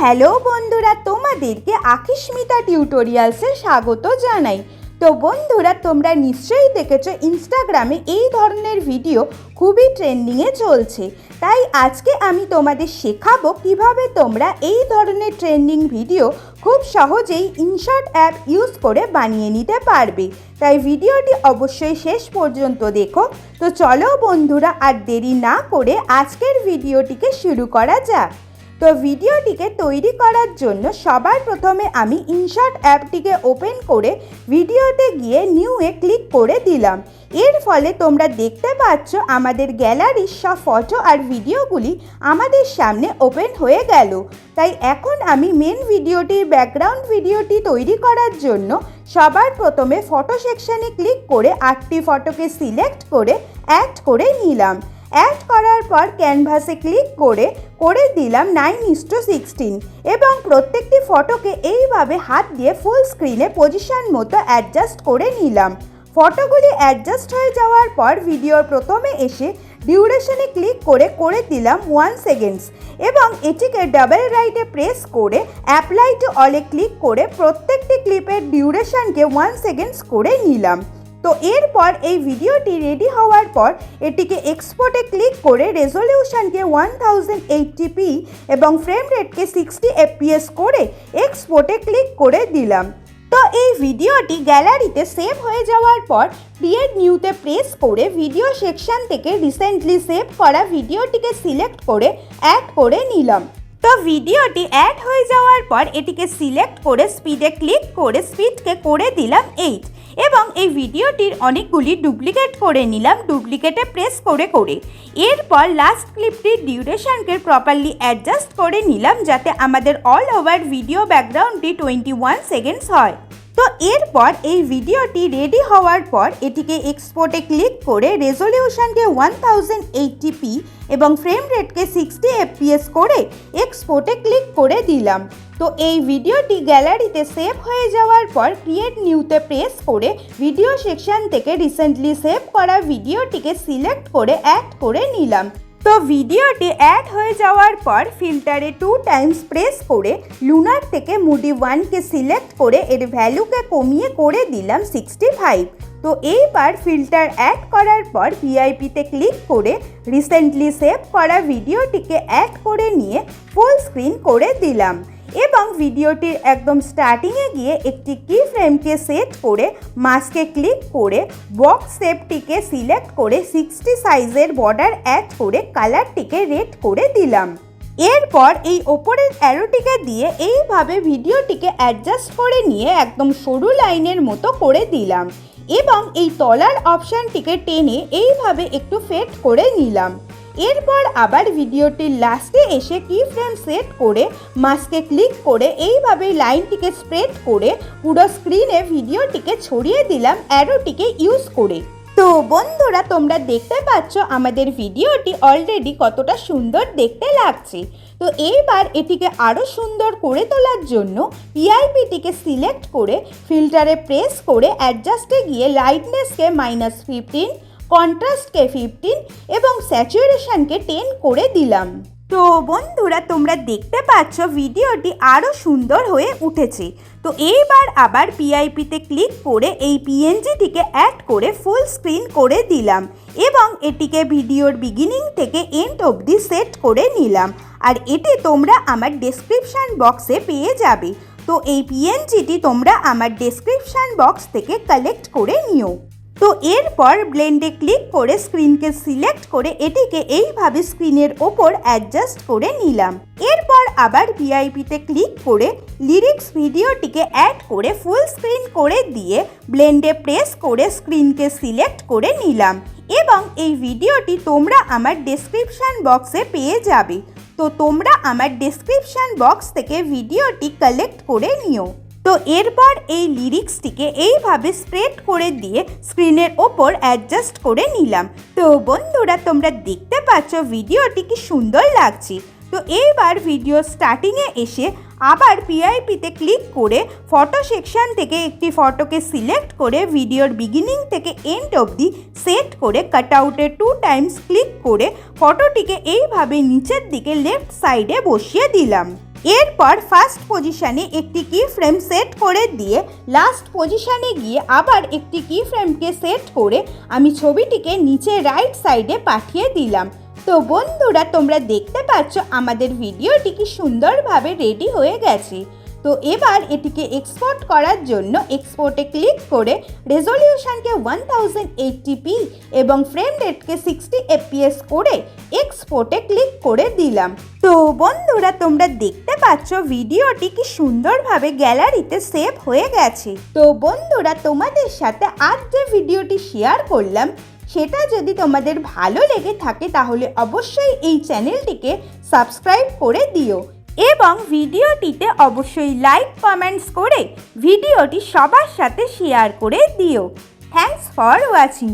Hello বন্ধুরা, তোমাদেরকে আকিস্মিতা টিউটোরিয়ালসে স্বাগত জানাই। তো বন্ধুরা, তোমরা নিশ্চয়ই দেখেছো ইনস্টাগ্রামে এই ধরনের ভিডিও খুবই ট্রেন্ডিংয়ে চলছে। তাই আজকে আমি তোমাদের শেখাবো কিভাবে তোমরা এই ধরনের ট্রেন্ডিং ভিডিও খুব সহজেই ইনশর্ট অ্যাপ ইউজ করে বানিয়ে নিতে পারবে। তাই ভিডিওটি অবশ্যই শেষ পর্যন্ত দেখো। তো চলো বন্ধুরা, আর দেরি না করে আজকের ভিডিওটিকে শুরু করা যাক। তো ভিডিওটিকে তৈরি করার জন্য সবার প্রথমে আমি ইনশর্ট অ্যাপটিকে ওপেন করে ভিডিওতে গিয়ে নিউয়ে ক্লিক করে দিলাম। এর ফলে তোমরা দেখতে পাচ্ছ আমাদের গ্যালারির সব ফটো আর ভিডিওগুলি আমাদের সামনে ওপেন হয়ে গেল। তাই এখন আমি মেন ভিডিওটির ব্যাকগ্রাউন্ড ভিডিওটি তৈরি করার জন্য সবার প্রথমে ফটো সেকশানে ক্লিক করে 8টি ফটোকে সিলেক্ট করে অ্যাড করে নিলাম। অ্যাড করার পর ক্যানভাসে ক্লিক করে দিলাম 9:16 এবং প্রত্যেকটি ফটোকে এইভাবে হাত দিয়ে ফুল স্ক্রিনে পজিশন মতো অ্যাডজাস্ট করে নিলাম। ফটোগুলি অ্যাডজাস্ট হয়ে যাওয়ার পর ভিডিওর প্রথমে এসে ডিউরেশনে ক্লিক করে দিলাম 1 সেকেন্ডস এবং এটিকে ডাবল রাইটে প্রেস করে অ্যাপ্লাই টু অলে ক্লিক করে প্রত্যেকটি ক্লিপের ডিউরেশনকে 1 সেকেন্ডস করে নিলাম। তো এরপর এই ভিডিওটি রেডি হওয়ার পর এটিকে এক্সপোর্টে ক্লিক করে রেজলিউশনকে 1080p এবং ফ্রেম রেটকে 60 fps করে এক্সপোর্টে ক্লিক করে দিলাম। তো এই ভিডিওটি গ্যালারিতে সেভ হয়ে যাওয়ার পর ক্রিয়েট নিউতে প্রেস করে ভিডিও সেকশন থেকে রিসেন্টলি সেভ করা ভিডিওটিকে সিলেক্ট করে অ্যাড করে নিলাম। তো ভিডিওটি অ্যাড হয়ে যাওয়ার পর এটিকে সিলেক্ট করে স্পিডে ক্লিক করে স্পিডকে করে দিলাম 8 এবং এই ভিডিওটির অনেকগুলি ডুপ্লিকেট করে নিলাম ডুপ্লিকেটে প্রেস করে। এরপর লাস্ট ক্লিপটির ডিউরেশনকে প্রপারলি অ্যাডজাস্ট করে নিলাম যাতে আমাদের অল ওভার ভিডিও ব্যাকগ্রাউন্ডটি 21 সেকেন্ডস হয়। তো এরপর এই ভিডিওটি রেডি হওয়ার পর এটিকে এক্সপোর্টে ক্লিক করে রেজলিউশনকে 1080p এবং ফ্রেম রেটকে 60 fps করে এক্সপোর্টে ক্লিক করে দিলাম। তো এই ভিডিওটি গ্যালারিতে সেভ হয়ে যাওয়ার পর ক্রিয়েট নিউতে প্রেস করে ভিডিও সেকশন থেকে রিসেন্টলি সেভ করা ভিডিওটিকে সিলেক্ট করে অ্যাড করে নিলাম। তো ভিডিওটি অ্যাড হয়ে যাওয়ার পর ফিল্টারে 2 টাইমস প্রেস করে লুনার থেকে মুডি 1কে সিলেক্ট করে এর ভ্যালুকে কমিয়ে করে দিলাম 65। তো এইবার ফিল্টার অ্যাড করার পর ভিআইপিতে ক্লিক করে রিসেন্টলি সেভ করা ভিডিওটিকে অ্যাড করে নিয়ে ফুল স্ক্রিন করে দিলাম এবং ভিডিওটির একদম স্টার্টিংয়ে গিয়ে একটি কি ফ্রেমকে সেট করে মাস্কে ক্লিক করে বক্স শেপটিকে সিলেক্ট করে 60 সাইজের বর্ডার অ্যাড করে কালারটিকে রেড করে দিলাম। এরপর এই ওপরের অ্যারোটিকে দিয়ে এইভাবে ভিডিওটিকে অ্যাডজাস্ট করে নিয়ে একদম সরু লাইনের মতো করে দিলাম এবং এই তলার অপশানটিকে টেনে এইভাবে একটু ফেড করে নিলাম। এরপর আবার ভিডিওটির লাস্টে এসে কি ফ্রেম সেট করে মাস্কে ক্লিক করে এইভাবে লাইনটিকে স্প্রেড করে পুরো স্ক্রিনে ভিডিওটিকে ছড়িয়ে দিলাম অ্যারোটিকে ইউজ করে। তো বন্ধুরা, তোমরা দেখতে পাচ্ছ আমাদের ভিডিওটি অলরেডি কতটা সুন্দর দেখতে লাগছে। তো এইবার এটিকে আরও সুন্দর করে তোলার জন্য পিআইপিটিকে সিলেক্ট করে ফিল্টারে প্রেস করে অ্যাডজাস্টে গিয়ে লাইটনেসকে -15, কন্ট্রাস্টকে 15 এবং স্যাচুরেশনকে 10 করে দিলাম। তো বন্ধুরা, তোমরা দেখতে পাচ্ছ ভিডিওটি আরও সুন্দর হয়ে উঠেছে। তো এইবার আবার পিআইপিতে ক্লিক করে এই পিএনজিটিকে অ্যাড করে ফুল স্ক্রিন করে দিলাম এবং এটিকে ভিডিওর বিগিনিং থেকে এন্ড অবধি সেট করে নিলাম। আর এটি তোমরা আমার ডেসক্রিপশান বক্সে পেয়ে যাবে। তো এই পিএনজিটি তোমরা আমার ডেসক্রিপশান বক্স থেকে কালেক্ট করে নিও। তো এরপর ব্লেন্ডে ক্লিক করে স্ক্রিনকে সিলেক্ট করে এটিকে এইভাবে স্ক্রিনের ওপর অ্যাডজাস্ট করে নিলাম। এরপর আবার ভিআইপিতে ক্লিক করে লিরিক্স ভিডিওটিকে অ্যাড করে ফুল স্ক্রিন করে দিয়ে ব্লেন্ডে প্রেস করে স্ক্রিনকে সিলেক্ট করে নিলাম এবং এই ভিডিওটি তোমরা আমার ডেসক্রিপশান বক্সে পেয়ে যাবে। তো তোমরা আমার ডেসক্রিপশান বক্স থেকে ভিডিওটি কালেক্ট করে নিও। তো এরপর এই লিরিক্সটিকে এইভাবে স্প্রেড করে দিয়ে স্ক্রিনের ওপর অ্যাডজাস্ট করে নিলাম। তো বন্ধুরা, তোমরা দেখতে পাচ্ছ ভিডিওটি কি সুন্দর লাগছে। তো এইবার ভিডিও স্টার্টিংয়ে এসে আবার পিআইপিতে ক্লিক করে ফটো সেকশন থেকে একটি ফটোকে সিলেক্ট করে ভিডিওর বিগিনিং থেকে এন্ড অবধি সেট করে কাটআউটে 2 টাইমস ক্লিক করে ফটোটিকে এইভাবে নিচের দিকে লেফট সাইডে বসিয়ে দিলাম। এরপর ফার্স্ট পজিশনে একটি কি ফ্রেম সেট করে দিয়ে লাস্ট পজিশনে গিয়ে আবার একটি কি ফ্রেমকে সেট করে আমি ছবিটিকে নিচে রাইট সাইডে পাঠিয়ে দিলাম। তো বন্ধুরা, তোমরা দেখতে পাচ্ছ আমাদের ভিডিওটি কি সুন্দরভাবে রেডি হয়ে গেছে। তো এবার এটিকে এক্সপোর্ট করার জন্য এক্সপোর্টে ক্লিক করে রেজলিউশনকে 1080p এবং ফ্রেম রেটকে 60 fps করে এক্সপোর্টে ক্লিক করে দিলাম। তো বন্ধুরা, তোমরা দেখতে পাচ্ছ ভিডিওটি কি সুন্দরভাবে গ্যালারিতে সেভ হয়ে গেছে। তো বন্ধুরা, তোমাদের সাথে আজ যে ভিডিওটি শেয়ার করলাম সেটা যদি তোমাদের ভালো লেগে থাকে তাহলে অবশ্যই এই চ্যানেলটিকে সাবস্ক্রাইব করে দিও এবং ভিডিওটিতে অবশ্যই লাইক কমেন্টস করে ভিডিওটি সবার সাথে শেয়ার করে দিও। Thanks for watching.